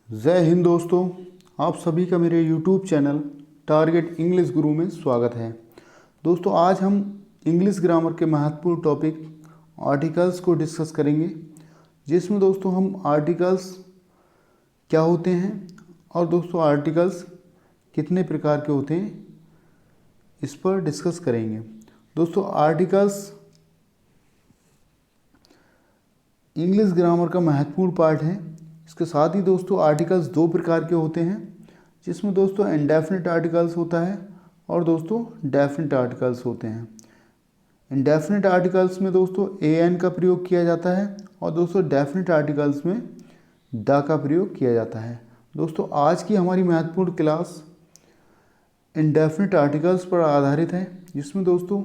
जय हिंद दोस्तों, आप सभी का मेरे YouTube चैनल टारगेट इंग्लिश गुरु में स्वागत है। दोस्तों आज हम इंग्लिश ग्रामर के महत्वपूर्ण टॉपिक आर्टिकल्स को डिस्कस करेंगे, जिसमें दोस्तों हम आर्टिकल्स क्या होते हैं और दोस्तों आर्टिकल्स कितने प्रकार के होते हैं इस पर डिस्कस करेंगे। दोस्तों आर्टिकल्स इंग्लिश ग्रामर का महत्वपूर्ण पार्ट है। इसके साथ ही दोस्तों आर्टिकल्स दो प्रकार के होते हैं, जिसमें दोस्तों इंडेफिनिट आर्टिकल्स होता है और दोस्तों डेफिनिट आर्टिकल्स होते हैं। इंडेफिनिट आर्टिकल्स में दोस्तों एन का प्रयोग किया जाता है और दोस्तों डेफिनिट आर्टिकल्स में द का प्रयोग किया जाता है। दोस्तों आज की हमारी महत्वपूर्ण क्लास इंडेफिनिट आर्टिकल्स पर आधारित है, जिसमें दोस्तों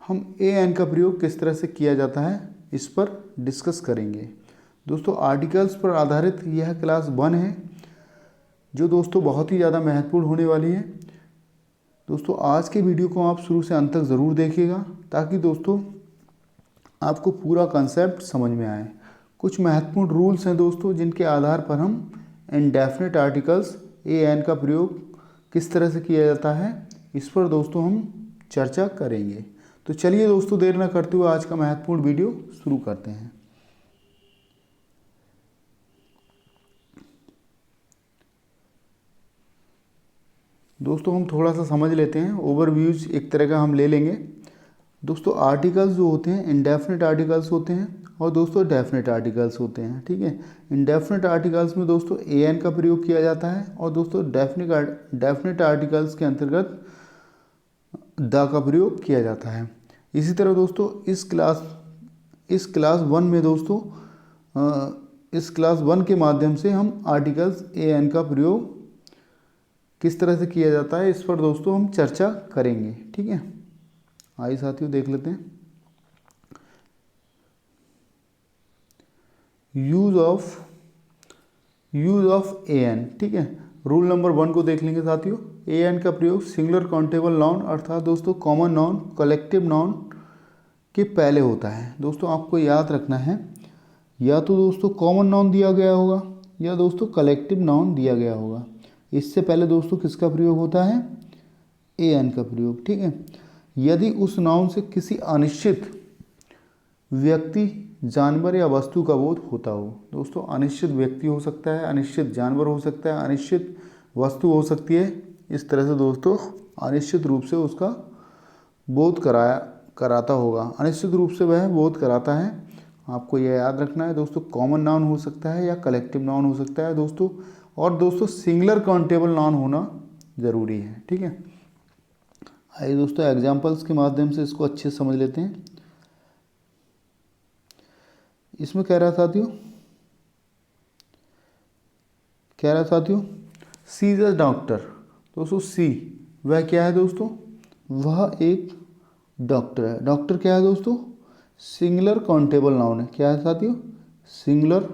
हम एन का प्रयोग किस तरह से किया जाता है इस पर डिस्कस करेंगे। दोस्तों आर्टिकल्स पर आधारित यह क्लास 1 है, जो दोस्तों बहुत ही ज़्यादा महत्वपूर्ण होने वाली है। दोस्तों आज के वीडियो को आप शुरू से अंत तक ज़रूर देखिएगा, ताकि दोस्तों आपको पूरा कंसेप्ट समझ में आए। कुछ महत्वपूर्ण रूल्स हैं दोस्तों, जिनके आधार पर हम इंडेफिनिट आर्टिकल्स एन का प्रयोग किस तरह से किया जाता है इस पर दोस्तों हम चर्चा करेंगे। तो चलिए दोस्तों देर न करते हुए आज का महत्वपूर्ण वीडियो शुरू करते हैं। दोस्तों हम थोड़ा सा समझ लेते हैं, ओवरव्यूज एक तरह का हम ले लेंगे। दोस्तों आर्टिकल्स जो होते हैं इंडेफिनिट आर्टिकल्स होते हैं और दोस्तों डेफिनिट आर्टिकल्स होते हैं। ठीक है, इंडेफिनिट आर्टिकल्स में दोस्तों एन का प्रयोग किया जाता है और दोस्तों डेफिनिट आर्टिकल्स के अंतर्गत द का प्रयोग किया जाता है। इसी तरह दोस्तों इस क्लास 1 में दोस्तों इस क्लास 1 के माध्यम से हम आर्टिकल्स एन का प्रयोग किस तरह से किया जाता है इस पर दोस्तों हम चर्चा करेंगे। ठीक है, आइए साथियों देख लेते हैं। Use of an. ठीक है, रूल नंबर 1 को देख लेंगे साथियों। एन का प्रयोग सिंगुलर काउंटेबल नाउन अर्थात दोस्तों कॉमन नाउन कलेक्टिव नाउन के पहले होता है। दोस्तों आपको याद रखना है, या तो दोस्तों कॉमन नाउन दिया गया होगा या दोस्तों कलेक्टिव नाउन दिया गया होगा। इससे पहले दोस्तों किसका प्रयोग होता है? एन का प्रयोग। ठीक है, यदि उस नाउन से किसी अनिश्चित व्यक्ति जानवर या वस्तु का बोध होता हो। दोस्तों अनिश्चित व्यक्ति हो सकता है, अनिश्चित जानवर हो सकता है, अनिश्चित वस्तु हो सकती है। इस तरह से दोस्तों अनिश्चित रूप से उसका बोध कराता होगा, अनिश्चित रूप से वह बोध कराता है। आपको यह याद रखना है दोस्तों, कॉमन नाउन हो सकता है या कलेक्टिव नाउन हो सकता है दोस्तों, और दोस्तों सिंगुलर काउंटेबल नाउन होना ज़रूरी है। ठीक है, आइए दोस्तों एग्जाम्पल्स के माध्यम से इसको अच्छे से समझ लेते हैं। इसमें कह रहा साथियों सी इज अ डॉक्टर। दोस्तों सी वह क्या है दोस्तों? वह एक डॉक्टर है। डॉक्टर क्या है दोस्तों? सिंगुलर काउंटेबल नाउन है। क्या है साथियों? Singular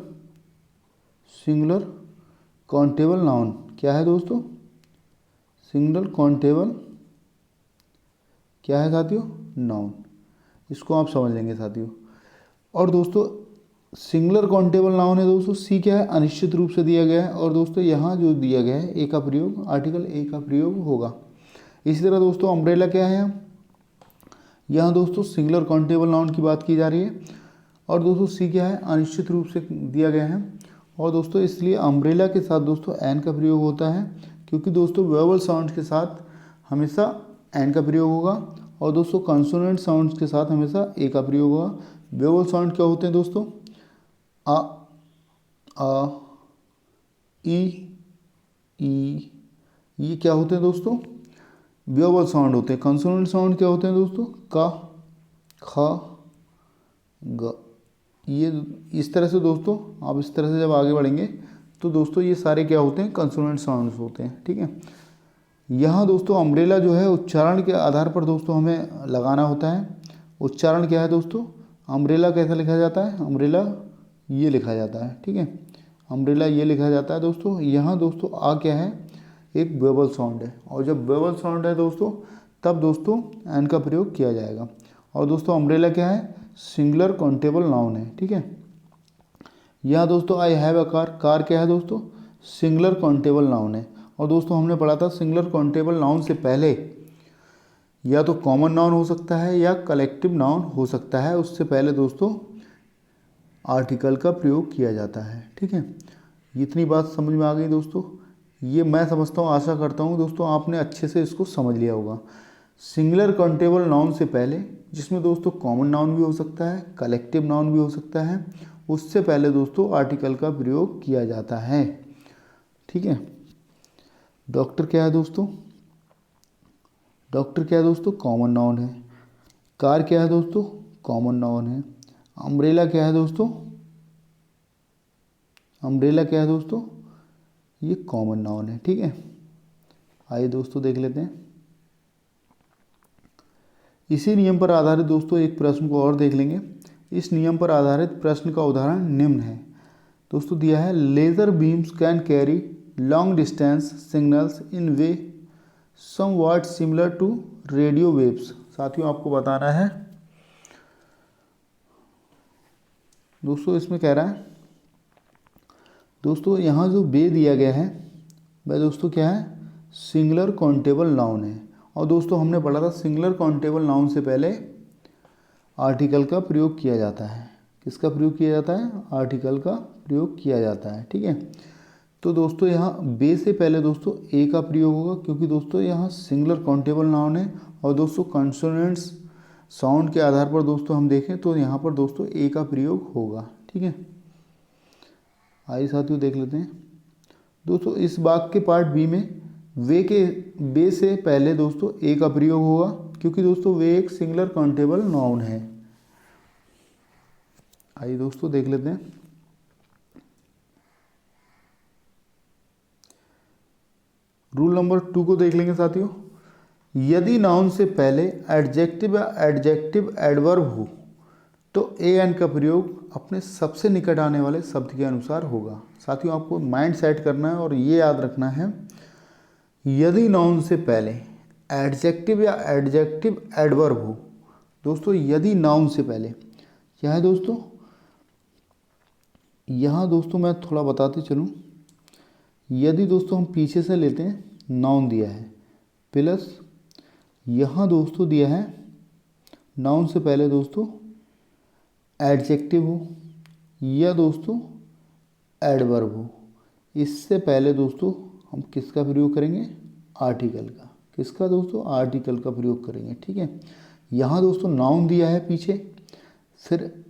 countable noun. क्या है दोस्तों? सिंगुलर काउंटेबल क्या है साथियों? नाउन। इसको आप समझ लेंगे साथियों। और दोस्तों सिंगुलर काउंटेबल नाउन है दोस्तों। सी क्या है? अनिश्चित रूप से दिया गया है। और दोस्तों यहाँ जो दिया गया है ए का प्रयोग, आर्टिकल ए का प्रयोग होगा। इसी तरह दोस्तों अम्ब्रेला क्या है? यहाँ दोस्तों सिंगुलर काउंटेबल नाउन की बात की जा रही है और दोस्तों सी क्या है? अनिश्चित रूप से दिया गया है। और दोस्तों इसलिए अम्ब्रेला के साथ दोस्तों एन का प्रयोग होता है, क्योंकि दोस्तों वेवल साउंड के साथ हमेशा एन का प्रयोग होगा और दोस्तों कॉन्सोनेंट साउंड्स के साथ हमेशा ए का प्रयोग होगा। वेवल साउंड क्या होते हैं दोस्तों? आ ई ये क्या होते हैं दोस्तों? वेवल साउंड होते हैं। कॉन्सोनेंट साउंड क्या होते हैं दोस्तों? का, खा, ग। ये इस तरह से दोस्तों आप इस तरह से जब आगे बढ़ेंगे तो दोस्तों ये सारे क्या होते हैं? कंसोनेंट साउंड्स होते हैं। ठीक है, यहाँ दोस्तों अम्ब्रेला जो है उच्चारण के आधार पर दोस्तों हमें लगाना होता है। उच्चारण क्या है दोस्तों? अम्ब्रेला कैसा लिखा जाता है? अम्ब्रेला ये लिखा जाता है। ठीक है, अम्ब्रेला ये लिखा जाता है दोस्तों। यहाँ दोस्तों आ क्या है? एक वेवल साउंड है, और जब वेवल साउंड है दोस्तों तब दोस्तों एन का प्रयोग किया जाएगा। और दोस्तों अम्ब्रेला क्या है? सिंगुलर काउंटेबल नाउन है। ठीक है, यहाँ दोस्तों I have a car. Car क्या है दोस्तों? सिंगुलर काउंटेबल नाउन है। और दोस्तों हमने पढ़ा था सिंगुलर काउंटेबल नाउन से पहले या तो कॉमन नाउन हो सकता है या कलेक्टिव नाउन हो सकता है, उससे पहले दोस्तों आर्टिकल का प्रयोग किया जाता है। ठीक है, इतनी बात समझ में आ गई दोस्तों। ये मैं समझता हूँ, आशा करता हूँ दोस्तों आपने अच्छे से इसको समझ लिया होगा। सिंगुलर काउंटेबल नाउन से पहले, जिसमें दोस्तों कॉमन नाउन भी हो सकता है, कलेक्टिव नाउन भी हो सकता है, उससे पहले दोस्तों आर्टिकल का प्रयोग किया जाता है। ठीक है, डॉक्टर क्या है दोस्तों? डॉक्टर क्या है दोस्तों? कॉमन नाउन है। कार क्या है दोस्तों? कॉमन नाउन है। अम्ब्रेला क्या है दोस्तों? अम्ब्रेला क्या है दोस्तों? ये कॉमन नाउन है। ठीक है, आइए दोस्तों देख लेते हैं। इसी नियम पर आधारित दोस्तों एक प्रश्न को और देख लेंगे। इस नियम पर आधारित प्रश्न का उदाहरण निम्न है। दोस्तों दिया है laser beams can carry long distance signals in way somewhat similar to radio waves. साथियों आपको बताना है दोस्तों, इसमें कह रहा है दोस्तों यहाँ जो वे दिया गया है वह दोस्तों क्या है? सिंगुलर काउंटेबल नाउन है। और दोस्तों हमने पढ़ा था सिंगुलर काउंटेबल नाउन से पहले आर्टिकल का प्रयोग किया जाता है। किसका प्रयोग किया जाता है? आर्टिकल का प्रयोग किया जाता है। ठीक है, तो दोस्तों यहाँ बे से पहले दोस्तों ए का प्रयोग होगा, क्योंकि दोस्तों यहाँ सिंगुलर काउंटेबल नाउन है। और दोस्तों कंसोनेंट्स साउंड के आधार पर दोस्तों हम देखें तो यहाँ पर दोस्तों ए का प्रयोग होगा। ठीक है, आइए साथियों देख लेते हैं। दोस्तों इस वाक्य के पार्ट बी में वे से पहले दोस्तों ए का प्रयोग होगा, क्योंकि दोस्तों वे एक सिंगुलर काउंटेबल नाउन है। आइए दोस्तों देख लेते हैं। रूल नंबर 2 को देख लेंगे साथियों। यदि नाउन से पहले एडजेक्टिव या एडजेक्टिव एडवर्ब हो तो ए एन का प्रयोग अपने सबसे निकट आने वाले शब्द के अनुसार होगा। साथियों आपको माइंड सेट करना है और ये याद रखना है, यदि नाउन से पहले एडजेक्टिव या एडजेक्टिव एडवर्ब हो। दोस्तों यदि नाउन से पहले क्या है दोस्तों? यहाँ दोस्तों मैं थोड़ा बताते चलूँ। यदि दोस्तों हम पीछे से लेते हैं, नाउन दिया है प्लस यहाँ दोस्तों दिया है नाउन से पहले दोस्तों एडजेक्टिव हो या दोस्तों एडवर्ब हो, इससे पहले दोस्तों हम किसका प्रयोग करेंगे? आर्टिकल का। किसका दोस्तों? आर्टिकल का प्रयोग करेंगे। ठीक है, यहाँ दोस्तों नाउन दिया है पीछे, फिर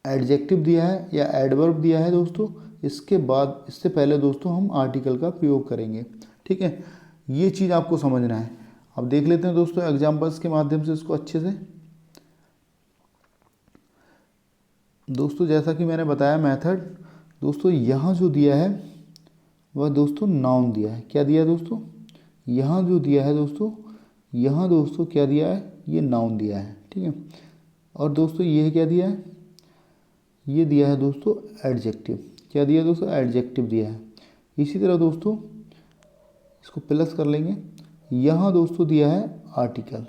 एडजेक्टिव दिया है या एडवर्ब दिया है दोस्तों, इसके बाद इससे पहले दोस्तों हम आर्टिकल का प्रयोग करेंगे। ठीक है, ये चीज़ आपको समझना है। अब देख लेते हैं दोस्तों एग्जाम्पल्स के माध्यम से इसको अच्छे से। दोस्तों जैसा कि मैंने बताया मेथड, दोस्तों यहाँ जो दिया है वह दोस्तों नाउन दिया है। क्या दिया है दोस्तों? यहाँ जो दिया है दोस्तों, यहाँ दोस्तों क्या दिया है? ये नाउन दिया है। ठीक है, और दोस्तों ये क्या दिया है? ये दिया है दोस्तों एडजेक्टिव। क्या दिया है दोस्तों? एडजेक्टिव दिया है। इसी तरह दोस्तों इसको प्लस कर लेंगे, यहाँ दोस्तों दिया है आर्टिकल।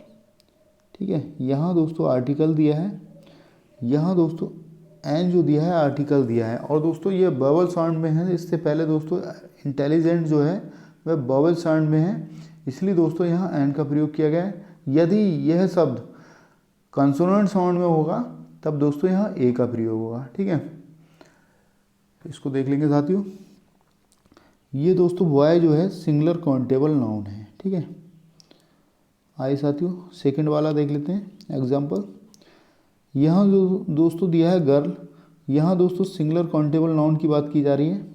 ठीक है, यहाँ दोस्तों आर्टिकल दिया है, यहाँ दोस्तों एन जो दिया है आर्टिकल दिया है। और दोस्तों ये बबल साउंड में है, इससे पहले दोस्तों इंटेलिजेंट जो है वह बबल साउंड में है, इसलिए दोस्तों यहाँ एन का प्रयोग किया गया है। यदि यह शब्द कंसोनेंट साउंड में होगा तब दोस्तों यहाँ ए का प्रयोग होगा। ठीक है, इसको देख लेंगे साथियों। ये दोस्तों बॉय जो है सिंगुलर काउंटेबल नाउन है। ठीक है, आइए साथियों सेकंड वाला देख लेते हैं एग्जांपल। यहाँ जो दोस्तों दिया है गर्ल, यहाँ दोस्तों सिंगुलर काउंटेबल नाउन की बात की जा रही है,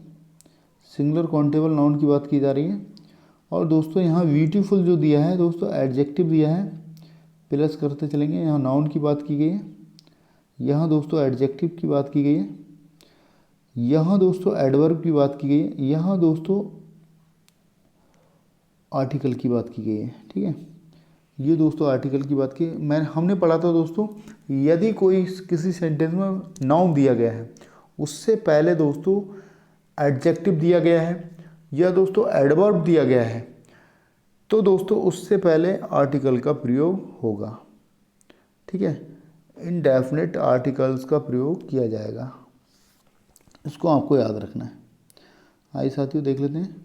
सिंगुलर काउंटेबल नाउन की बात की जा रही है। और दोस्तों यहाँ ब्यूटीफुल जो दिया है दोस्तों एडजेक्टिव दिया है, प्लस करते चलेंगे, यहाँ नाउन की बात की गई है, यहाँ दोस्तों एडजेक्टिव की बात की गई है, यहाँ दोस्तों एडवर्ब की बात की गई है, यहाँ दोस्तों आर्टिकल की बात की गई है। ठीक है, ये दोस्तों आर्टिकल की बात की हमने पढ़ा था दोस्तों, यदि कोई किसी सेंटेंस में नाउन दिया गया है उससे पहले दोस्तों एडजेक्टिव दिया गया है या दोस्तों एडवर्ब दिया गया है तो दोस्तों उससे पहले आर्टिकल का प्रयोग होगा। ठीक है, इनडेफिनिट आर्टिकल्स का प्रयोग किया जाएगा, इसको आपको याद रखना है। आइए साथियों देख लेते हैं।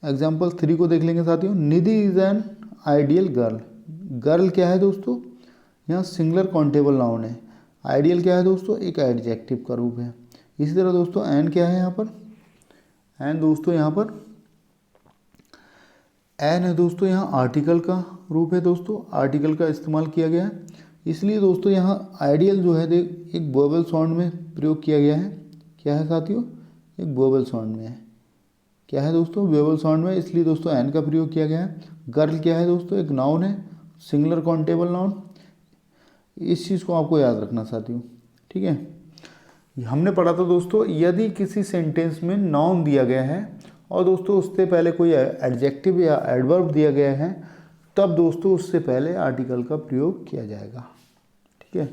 एग्जाम्पल 3 को देख लेंगे साथियों। Nidhi is an ideal girl. Girl क्या है दोस्तों, यहाँ सिंगुलर काउंटेबल नाउन है। आइडियल क्या है दोस्तों, एक एडजेक्टिव का रूप है। इसी तरह दोस्तों एन क्या है यहाँ पर, एन दोस्तों यहाँ पर एन है दोस्तों, यहाँ आर्टिकल का रूप है दोस्तों, आर्टिकल का इस्तेमाल किया गया है। इसलिए दोस्तों यहाँ आइडियल जो है देख एक वोवेल साउंड में प्रयोग किया गया है। क्या है साथियों, एक वोवेल साउंड में है। क्या है दोस्तों, वोवेल साउंड में, इसलिए दोस्तों एन का प्रयोग किया गया है। गर्ल क्या है दोस्तों, एक नाउन है, सिंगुलर काउंटेबल नाउन। इस चीज़ को आपको याद रखना साथियों, ठीक है। हमने पढ़ा था दोस्तों, यदि किसी सेंटेंस में नाउन दिया गया है और दोस्तों उससे पहले कोई एडजेक्टिव या एडवर्ब दिया गया है, तब दोस्तों उससे पहले आर्टिकल का प्रयोग किया जाएगा, ठीक है।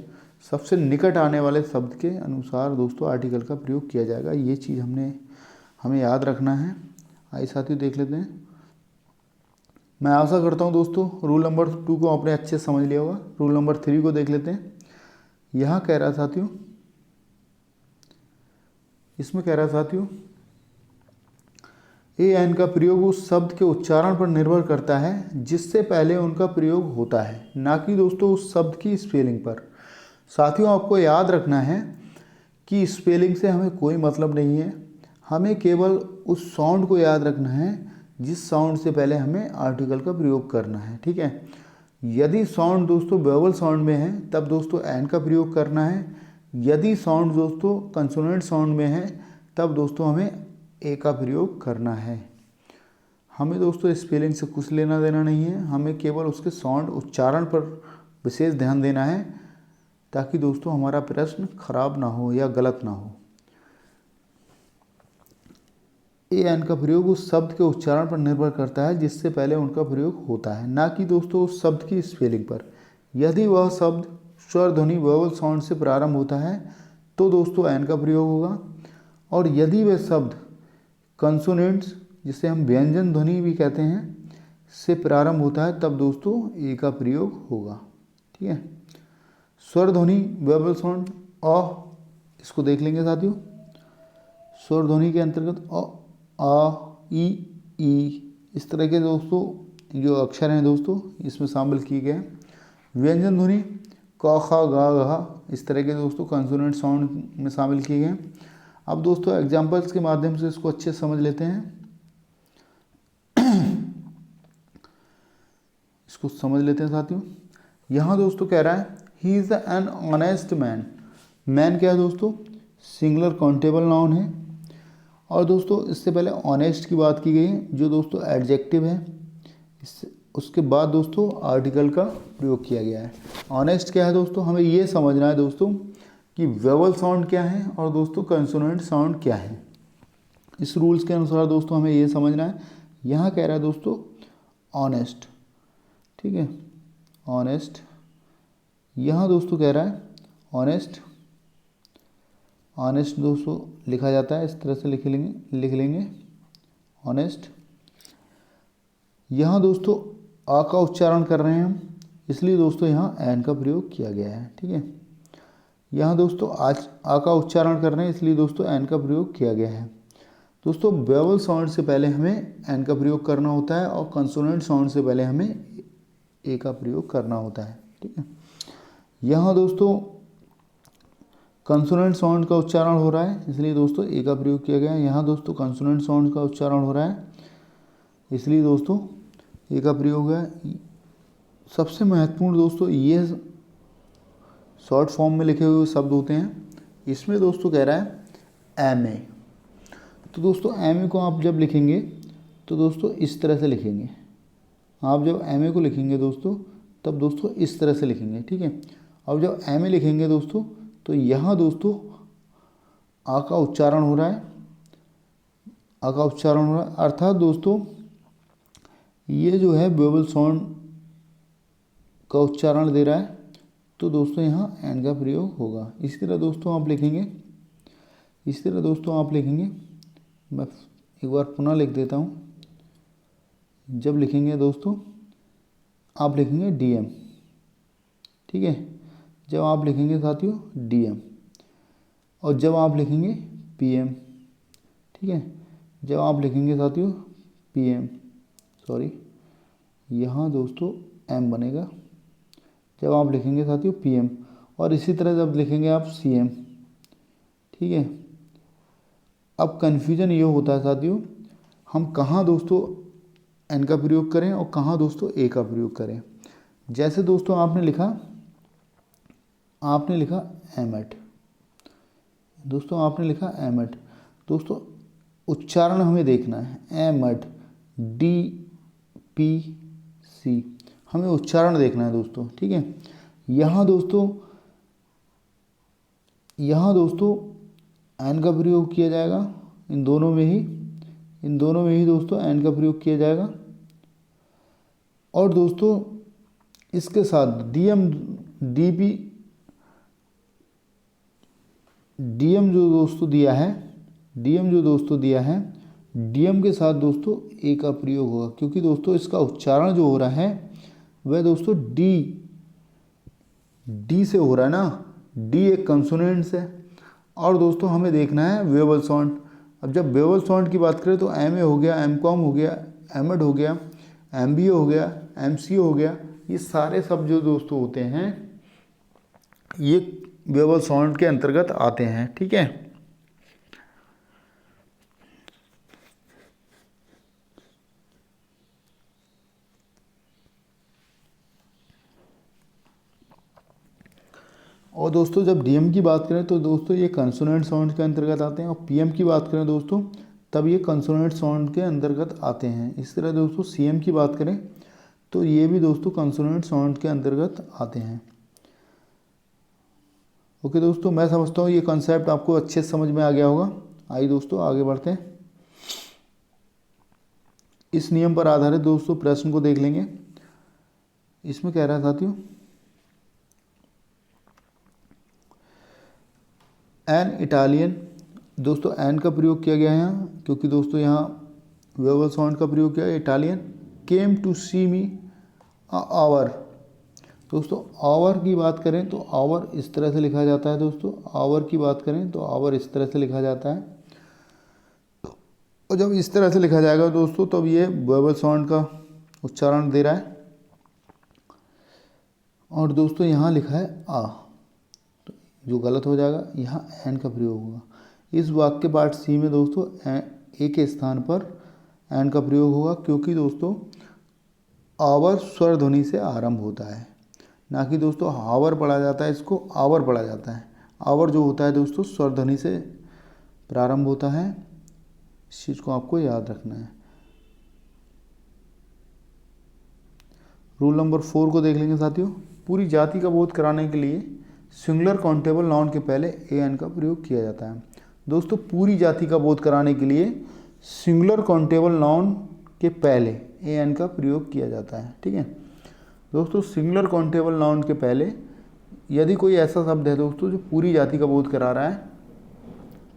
सबसे निकट आने वाले शब्द के अनुसार दोस्तों आर्टिकल का प्रयोग किया जाएगा। ये चीज़ हमें याद रखना है। आइए साथियों देख लेते हैं। मैं आशा करता हूँ दोस्तों रूल नंबर 2 को आपने अच्छे से समझ लिया होगा। रूल नंबर 3 को देख लेते हैं। यहाँ कह रहा साथियों, इसमें कह रहा साथियों, ए एन का प्रयोग उस शब्द के उच्चारण पर निर्भर करता है जिससे पहले उनका प्रयोग होता है, ना कि दोस्तों उस शब्द की स्पेलिंग पर। साथियों आपको याद रखना है कि स्पेलिंग से हमें कोई मतलब नहीं है, हमें केवल उस साउंड को याद रखना है जिस साउंड से पहले हमें आर्टिकल का प्रयोग करना है, ठीक है। यदि साउंड दोस्तों वोवेल साउंड में है तब दोस्तों एन का प्रयोग करना है। यदि साउंड दोस्तों कंसोनेंट साउंड में है तब दोस्तों हमें ए का प्रयोग करना है। हमें दोस्तों स्पेलिंग से कुछ लेना देना नहीं है, हमें केवल उसके साउंड उच्चारण पर विशेष ध्यान देना है ताकि दोस्तों हमारा प्रश्न खराब ना हो या गलत ना हो। ए एन का प्रयोग उस शब्द के उच्चारण पर निर्भर करता है जिससे पहले उनका प्रयोग होता है, ना कि दोस्तों उस शब्द की स्पेलिंग पर। यदि वह शब्द स्वर ध्वनि वोवेल साउंड से प्रारंभ होता है तो दोस्तों एन का प्रयोग होगा, और यदि वह शब्द कंसोनेंट्स जिसे हम व्यंजन ध्वनि भी कहते हैं से प्रारंभ होता है तब दोस्तों ए का प्रयोग होगा, ठीक है। स्वर ध्वनि वोवेल साउंड अ, इसको देख लेंगे साथियों। स्वर ध्वनि के अंतर्गत अ, आ, ई, इस तरह के दोस्तों जो अक्षर हैं दोस्तों इसमें शामिल किए गए हैं। व्यंजन ध्वनि क, ख, ग, घ, इस तरह के दोस्तों कंसोनेंट साउंड में शामिल किए गए हैं। अब दोस्तों एग्जाम्पल्स के माध्यम से इसको अच्छे से समझ लेते हैं। इसको समझ लेते हैं साथियों। यहाँ दोस्तों कह रहा है he is an honest man. Man क्या है दोस्तों, सिंगुलर काउंटेबल नाउन है, और दोस्तों इससे पहले ऑनेस्ट की बात की गई है जो दोस्तों एडजेक्टिव है। उसके बाद दोस्तों आर्टिकल का प्रयोग किया गया है। ऑनेस्ट क्या है दोस्तों, हमें ये समझना है दोस्तों कि वोवेल साउंड क्या है और दोस्तों कंसोनेंट साउंड क्या है। इस रूल्स के अनुसार दोस्तों हमें ये समझना है। यहाँ कह रहा है दोस्तों ऑनेस्ट, ठीक है, ऑनेस्ट। यहाँ दोस्तों कह रहा है ऑनेस्ट, ऑनेस्ट दोस्तों लिखा जाता है इस तरह से लिख लेंगे ऑनेस्ट। यहाँ दोस्तों आ का उच्चारण कर रहे हैं हम, इसलिए दोस्तों यहाँ एन का प्रयोग किया गया है, ठीक है। यहाँ दोस्तों आज आ का उच्चारण कर रहे हैं इसलिए दोस्तों एन का प्रयोग किया गया है। दोस्तों वोवेल साउंड से पहले हमें एन का प्रयोग करना होता है और कंसोनेंट साउंड से पहले हमें ए का प्रयोग करना होता है, ठीक है। यहाँ दोस्तों कंसोनेंट साउंड का उच्चारण हो रहा है इसलिए दोस्तों ए का प्रयोग किया गया है। यहाँ दोस्तों कंसोनेंट साउंड का उच्चारण हो रहा है इसलिए दोस्तों ए का प्रयोग है। सबसे महत्वपूर्ण दोस्तों ये शॉर्ट फॉर्म में लिखे हुए शब्द होते हैं। इसमें दोस्तों कह रहा है एम ए, तो दोस्तों एम ए को आप जब लिखेंगे तो दोस्तों इस तरह से लिखेंगे। आप जब एम ए को लिखेंगे दोस्तों तब दोस्तों इस तरह से लिखेंगे, ठीक है। अब जब एम ए लिखेंगे दोस्तों तो यहाँ दोस्तों आ का उच्चारण हो रहा है, आ का उच्चारण हो रहा है, अर्थात दोस्तों ये जो है वोवेल साउंड का उच्चारण दे रहा है, तो दोस्तों यहाँ एन का प्रयोग होगा। इसी तरह दोस्तों आप लिखेंगे, इसी तरह दोस्तों आप लिखेंगे, मैं एक बार पुनः लिख देता हूँ। जब लिखेंगे दोस्तों आप लिखेंगे डीएम, ठीक है। जब आप लिखेंगे साथियों DM, और जब आप लिखेंगे PM, ठीक है, जब आप लिखेंगे साथियों PM, सॉरी यहाँ दोस्तों M बनेगा जब आप लिखेंगे साथियों PM, और इसी तरह जब लिखेंगे आप CM, ठीक है। अब कन्फ्यूजन ये होता है साथियों, हम कहाँ दोस्तों N का प्रयोग करें और कहाँ दोस्तों A का प्रयोग करें। जैसे दोस्तों आपने लिखा एमेट, दोस्तों आपने लिखा एमेट, दोस्तों उच्चारण हमें देखना है, एमेट DPC, हमें उच्चारण देखना है दोस्तों, ठीक है। यहाँ दोस्तों एन का प्रयोग किया जाएगा, इन दोनों में ही दोस्तों एन का प्रयोग किया जाएगा। और दोस्तों इसके साथ DM जो दोस्तों दिया है, DM के साथ दोस्तों ए का प्रयोग होगा, क्योंकि दोस्तों इसका उच्चारण जो हो रहा है वह दोस्तों डी से हो रहा है ना, डी एक कंसोनेंट्स है। और दोस्तों हमें देखना है वेवल साउंड। अब जब वेवल साउंड की बात करें तो MA हो गया, MCOM हो गया, एमेड हो गया, MBA हो गया, MCA हो गया, ये सारे सब जो दोस्तों होते हैं ये वेवल साउंड के अंतर्गत आते हैं, ठीक है। और दोस्तों जब DM की बात करें तो दोस्तों ये कंसोनेंट साउंड के अंतर्गत आते हैं, और PM की बात करें दोस्तों तब ये कंसोनेंट साउंड के अंतर्गत आते हैं। इस तरह दोस्तों CM की बात करें तो ये भी दोस्तों कंसोनेंट साउंड के अंतर्गत आते हैं। ओके दोस्तों, मैं समझता हूँ ये कॉन्सेप्ट आपको अच्छे से समझ में आ गया होगा। आइए दोस्तों आगे बढ़ते हैं। इस नियम पर आधारित दोस्तों प्रश्न को देख लेंगे। इसमें कह रहा है साथियों, एन इटालियन, दोस्तों एन का प्रयोग किया गया है यहाँ, क्योंकि दोस्तों यहाँ वेवल साउंड का प्रयोग किया है। Italian came to see me hour, दोस्तों आवर की बात करें तो आवर इस तरह से लिखा जाता है दोस्तों, आवर की बात करें तो आवर इस तरह से लिखा जाता है। और जब इस तरह से लिखा जाएगा दोस्तों तब ये वेवल साउंड का उच्चारण दे रहा है। और दोस्तों यहाँ लिखा है आ, तो जो गलत हो जाएगा, यहाँ एन का प्रयोग होगा। इस वाक्य पार्ट सी में दोस्तों ए के स्थान पर एन का प्रयोग होगा, क्योंकि दोस्तों आवर स्वर ध्वनि से आरंभ होता है, ना कि दोस्तों हावर पढ़ा जाता है, इसको आवर पढ़ा जाता है। आवर जो होता है दोस्तों स्वर ध्वनि से प्रारंभ होता है, इस चीज़ को आपको याद रखना है। रूल नंबर 4 को देख लेंगे साथियों। पूरी जाति का बोध कराने के लिए सिंगुलर काउंटेबल नाउन के पहले ए एन का प्रयोग किया जाता है। दोस्तों पूरी जाति का बोध कराने के लिए सिंगुलर काउंटेबल नाउन के पहले ए एन का प्रयोग किया जाता है, ठीक है दोस्तों। सिंगुलर काउंटेबल नाउन के पहले यदि कोई ऐसा शब्द है दोस्तों जो पूरी जाति का बोध करा रहा है,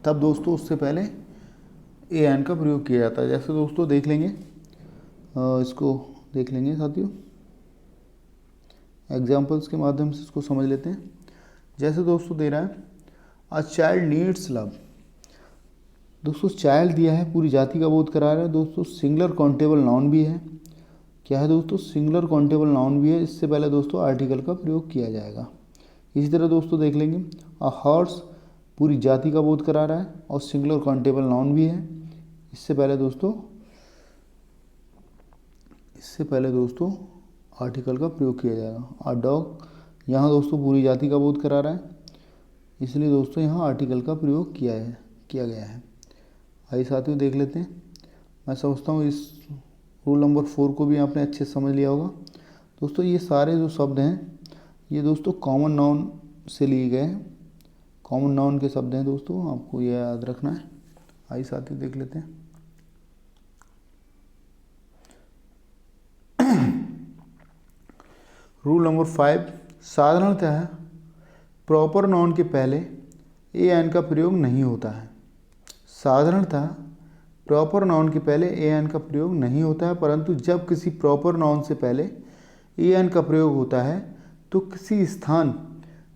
तब दोस्तों उससे पहले ए एन का प्रयोग किया जाता है। जैसे दोस्तों देख लेंगे, इसको देख लेंगे साथियों, एग्जाम्पल्स के माध्यम से इसको समझ लेते हैं। जैसे दोस्तों दे रहा है अ चाइल्ड नीड्स लव, दोस्तों चाइल्ड दिया है, पूरी जाति का बोध करा रहा है दोस्तों। सिंगुलर काउंटेबल नाउन भी है, क्या है दोस्तों सिंगुलर काउंटेबल नाउन भी है। इससे पहले दोस्तों आर्टिकल का प्रयोग किया जाएगा। इसी तरह दोस्तों देख लेंगे अ हॉर्स, पूरी जाति का बोध करा रहा है और सिंगुलर काउंटेबल नाउन भी है। इससे पहले दोस्तों आर्टिकल का प्रयोग किया जाएगा। अ डॉग, यहाँ दोस्तों पूरी जाति का बोध करा रहा है, इसलिए दोस्तों यहाँ आर्टिकल का प्रयोग किया गया है। आइए साथियों देख लेते हैं। मैं समझता हूँ इस रूल नंबर 4 को भी आपने अच्छे से समझ लिया होगा। दोस्तों ये सारे जो शब्द हैं ये दोस्तों कॉमन नाउन से लिए गए हैं, कॉमन नाउन के शब्द हैं दोस्तों, आपको ये याद रखना है। आइए साथियों देख लेते हैं। रूल नंबर 5, साधारणतः प्रॉपर नाउन के पहले ए एन का प्रयोग नहीं होता है। साधारणतः प्रॉपर नाउन के पहले ए एन का प्रयोग नहीं होता है, परंतु जब किसी प्रॉपर नाउन से पहले ए एन का प्रयोग होता है तो किसी स्थान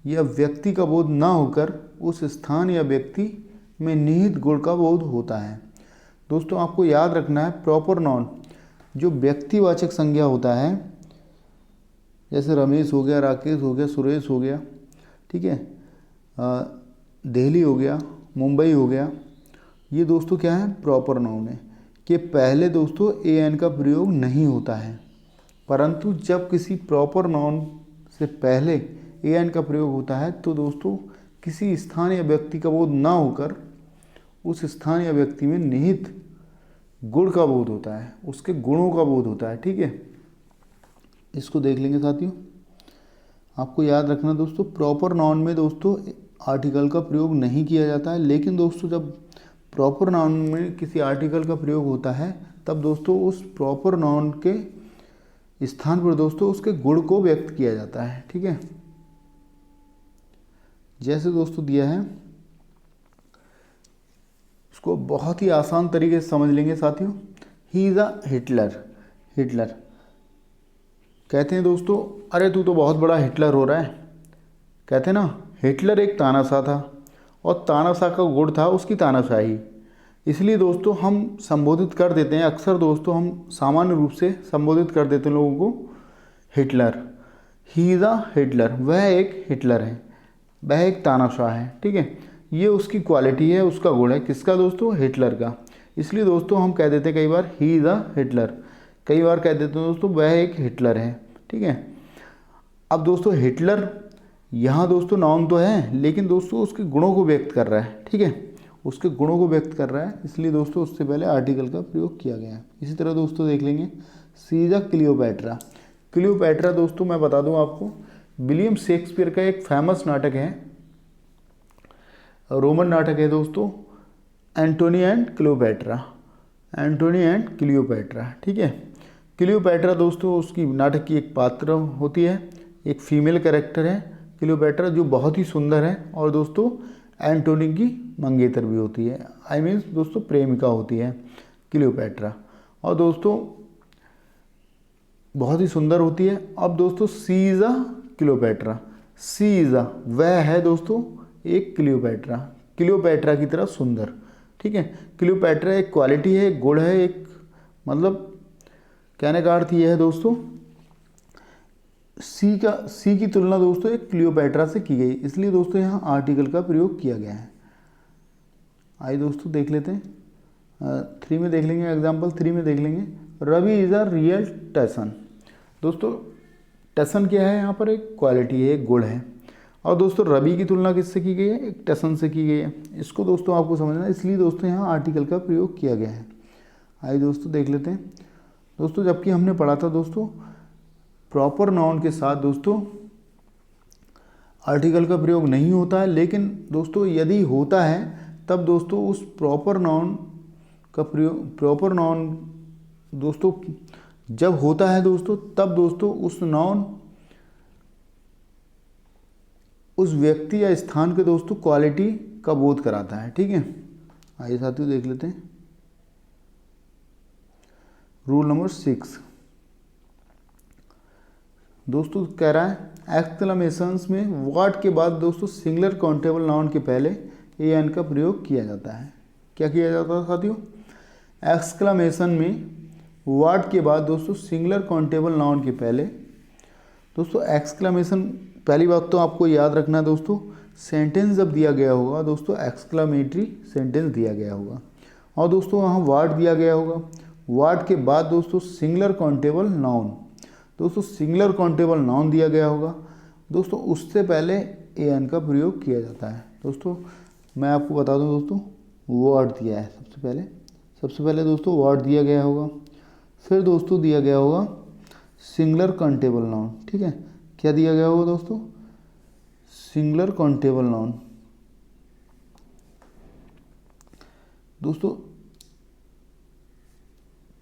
या व्यक्ति का बोध ना होकर उस स्थान या व्यक्ति में निहित गुण का बोध होता है। दोस्तों आपको याद रखना है, प्रॉपर नाउन जो व्यक्तिवाचक संज्ञा होता है, जैसे रमेश हो गया, राकेश हो गया, सुरेश हो गया, ठीक है, दिल्ली हो गया, मुंबई हो गया, ये दोस्तों क्या है, प्रॉपर नाउन है। कि पहले दोस्तों ए एन का प्रयोग नहीं होता है, परंतु जब किसी प्रॉपर नाउन से पहले ए एन का प्रयोग होता है तो दोस्तों किसी स्थान या व्यक्ति का बोध ना होकर उस स्थान या व्यक्ति में निहित गुण का बोध होता है, उसके गुणों का बोध होता है। ठीक है, इसको देख लेंगे साथियों। आपको याद रखना दोस्तों, प्रॉपर नाउन में दोस्तों आर्टिकल का प्रयोग नहीं किया जाता है, लेकिन दोस्तों जब प्रॉपर नाउन में किसी आर्टिकल का प्रयोग होता है तब दोस्तों उस प्रॉपर नाउन के स्थान पर दोस्तों उसके गुण को व्यक्त किया जाता है। ठीक है, जैसे दोस्तों दिया है, इसको बहुत ही आसान तरीके से समझ लेंगे साथियों। He is a Hitler. Hitler कहते हैं दोस्तों, अरे तू तो बहुत बड़ा हिटलर हो रहा है। कहते हैं ना, हिटलर एक तानाशाह था और तानाशाह का गुण था उसकी तानाशाही। इसलिए दोस्तों हम संबोधित कर देते हैं, अक्सर दोस्तों हम सामान्य रूप से संबोधित कर देते हैं लोगों को Hitler. He is a Hitler, वह एक हिटलर है, वह एक तानाशाह है। ठीक है, ये उसकी क्वालिटी है, उसका गुण है, किसका दोस्तों, हिटलर का। इसलिए दोस्तों हम कह देते हैं कई बार ही इज़ अ हिटलर, कई बार कह देते हैं दोस्तों वह एक हिटलर है। ठीक है, अब दोस्तों हिटलर यहाँ दोस्तों नाउन तो है, लेकिन दोस्तों उसके गुणों को व्यक्त कर रहा है। ठीक है, उसके गुणों को व्यक्त कर रहा है, इसलिए दोस्तों उससे पहले आर्टिकल का प्रयोग किया गया है। इसी तरह दोस्तों देख लेंगे, सी इज़ अ क्लियोपैट्रा। क्लियोपैट्रा दोस्तों मैं बता दूं आपको, विलियम शेक्सपियर का एक फेमस नाटक है, रोमन नाटक है दोस्तों, Antony and Cleopatra. Antony and Cleopatra. ठीक है, क्लियोपैट्रा दोस्तों उसकी नाटक की एक पात्र होती है, एक फीमेल कैरेक्टर है क्लियोपैट्रा, जो बहुत ही सुंदर है और दोस्तों एंटोनी की मंगेतर भी होती है, आई मीन्स दोस्तों प्रेमिका होती है क्लियोपैट्रा, और दोस्तों बहुत ही सुंदर होती है। अब दोस्तों she is a Cleopatra. She is a, वह है दोस्तों एक क्लियोपैट्रा, क्लियोपैट्रा की तरह सुंदर। ठीक है, क्लियोपैट्रा एक क्वालिटी है, एक गुण है, एक मतलब कहने का अर्थ यह है दोस्तों, सी की तुलना दोस्तों एक क्लियोपैट्रा से की गई, इसलिए दोस्तों यहाँ आर्टिकल का प्रयोग किया गया है। आइए दोस्तों देख लेते हैं, 3 में देख लेंगे, एग्जाम्पल 3 में देख लेंगे, रवि इज़ अ रियल टसन। दोस्तों टसन क्या है, यहाँ पर एक क्वालिटी है, एक गुण है, और दोस्तों रवि की तुलना किससे की गई है, एक टसन से की गई है। इसको दोस्तों आपको समझना है, इसलिए दोस्तों यहाँ आर्टिकल का प्रयोग किया गया है। आइए दोस्तों देख लेते हैं। दोस्तों जबकि हमने पढ़ा था दोस्तों प्रॉपर नाउन के साथ दोस्तों आर्टिकल का प्रयोग नहीं होता है, लेकिन दोस्तों यदि होता है तब दोस्तों उस प्रॉपर नाउन का प्रयोग, प्रॉपर नाउन दोस्तों जब होता है दोस्तों तब दोस्तों उस नाउन उस व्यक्ति या स्थान के दोस्तों क्वालिटी का बोध कराता है। ठीक है, आइए साथियों देख लेते हैं रूल नंबर 6। दोस्तों कह रहा है एक्सक्लेमेशंस में व्हाट के बाद दोस्तों सिंगुलर काउंटेबल नाउन के पहले ए एन का प्रयोग किया जाता है। क्या किया जाता है साथियों, एक्सक्लेमेशन में व्हाट के बाद दोस्तों सिंगुलर काउंटेबल नाउन के पहले दोस्तों एक्सक्लेमेशन, पहली बात तो आपको याद रखना है दोस्तों, सेंटेंस जब दिया गया होगा दोस्तों एक्सक्लेमेटरी सेंटेंस दिया गया होगा, और दोस्तों वहाँ वर्ड दिया गया होगा, वर्ड के बाद दोस्तों सिंगुलर काउंटेबल नाउन, दोस्तों सिंगुलर काउंटेबल नाउन दिया गया होगा दोस्तों, उससे पहले ए एन का प्रयोग किया जाता है। दोस्तों मैं आपको बता दूं दोस्तों, वर्ड दिया है सबसे पहले दोस्तों वर्ड दिया गया होगा, फिर दोस्तों दिया गया होगा सिंगुलर काउंटेबल नाउन। ठीक है, क्या दिया गया होगा दोस्तों, सिंगुलर काउंटेबल नाउन। दोस्तों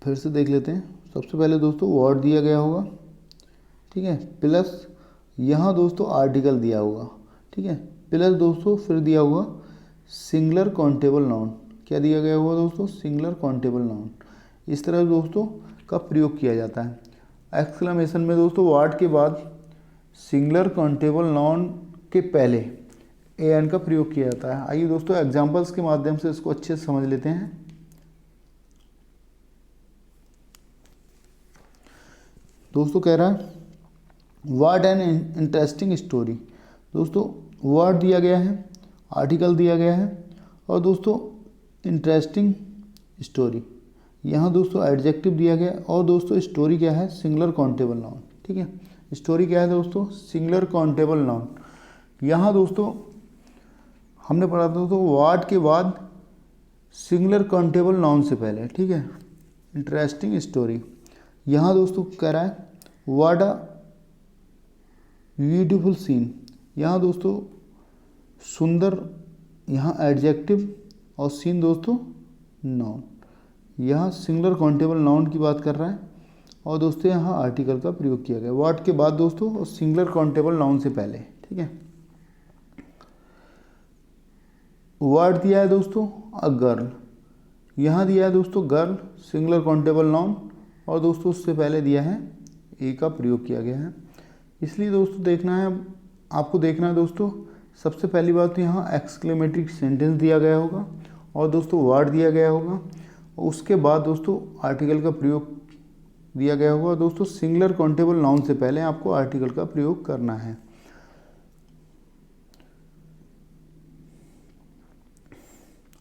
फिर से देख लेते हैं, सबसे पहले दोस्तों वर्ड दिया गया होगा, ठीक है, प्लस यहाँ दोस्तों आर्टिकल दिया होगा। ठीक है, प्लस दोस्तों फिर दिया हुआ सिंगुलर काउंटेबल नाउन। क्या दिया गया होगा दोस्तों, सिंगुलर काउंटेबल नाउन। इस तरह दोस्तों का प्रयोग किया जाता है। एक्सक्लेमेशन में दोस्तों वर्ड के बाद सिंगुलर काउंटेबल नाउन के पहले ए एन का प्रयोग किया जाता है। आइए दोस्तों एग्जाम्पल्स के माध्यम से इसको अच्छे से समझ लेते हैं। दोस्तों कह रहा है व्हाट एन इंटरेस्टिंग स्टोरी। दोस्तों वर्ड दिया गया है, आर्टिकल दिया गया है और दोस्तों इंटरेस्टिंग स्टोरी, यहाँ दोस्तों एडजेक्टिव दिया गया है और दोस्तों स्टोरी क्या है, सिंगुलर काउंटेबल नाउन। ठीक है, स्टोरी क्या है दोस्तों, सिंगुलर काउंटेबल नाउन। यहाँ दोस्तों हमने पढ़ा था दोस्तों व्हाट के बाद सिंगुलर काउंटेबल नाउन से पहले। ठीक है, इंटरेस्टिंग स्टोरी। यहाँ दोस्तों कह रहा है व्हाट अ ब्यूटीफुल सीन। यहाँ दोस्तों सुंदर, यहाँ एडजेक्टिव और सीन दोस्तों नाउन। यहाँ सिंगुलर काउंटेबल नाउन की बात कर रहा है और दोस्तों यहाँ आर्टिकल का प्रयोग किया गया व्हाट के बाद दोस्तों और सिंगुलर काउंटेबल नाउन से पहले। ठीक है, वर्ड दिया है दोस्तों अ गर्ल, यहाँ दिया है दोस्तों गर्ल सिंगुलर काउंटेबल नाउन और दोस्तों उससे पहले दिया है ए का प्रयोग किया गया है। इसलिए दोस्तों देखना है, आपको देखना है दोस्तों सबसे पहली बात तो यहाँ एक्सक्लेमेटरी सेंटेंस दिया गया होगा और दोस्तों वर्ड दिया गया होगा और उसके बाद दोस्तों आर्टिकल का प्रयोग दिया गया होगा। दोस्तों सिंगुलर काउंटेबल नाउन से पहले आपको आर्टिकल का प्रयोग करना है।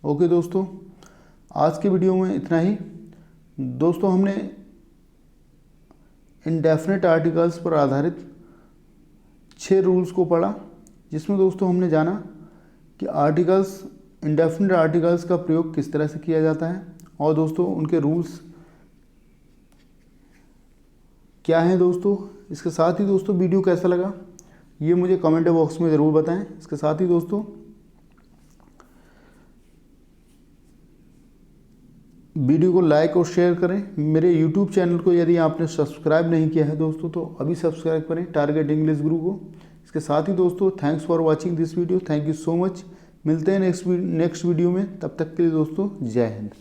ओके दोस्तों, आज के वीडियो में इतना ही। दोस्तों हमने इंडेफिनिट आर्टिकल्स पर आधारित 6 रूल्स को पढ़ा, जिसमें दोस्तों हमने जाना कि आर्टिकल्स, इंडेफिनिट आर्टिकल्स का प्रयोग किस तरह से किया जाता है और दोस्तों उनके रूल्स क्या हैं दोस्तों। इसके साथ ही दोस्तों वीडियो कैसा लगा ये मुझे कमेंट बॉक्स में ज़रूर बताएं। इसके साथ ही दोस्तों वीडियो को लाइक और शेयर करें। मेरे यूट्यूब चैनल को यदि आपने सब्सक्राइब नहीं किया है दोस्तों तो अभी सब्सक्राइब करें, टारगेट इंग्लिश गुरु को। इसके साथ ही दोस्तों thanks for watching this video, thank you so much. मिलते हैं नेक्स्ट वीडियो में, तब तक के लिए दोस्तों जय हिंद।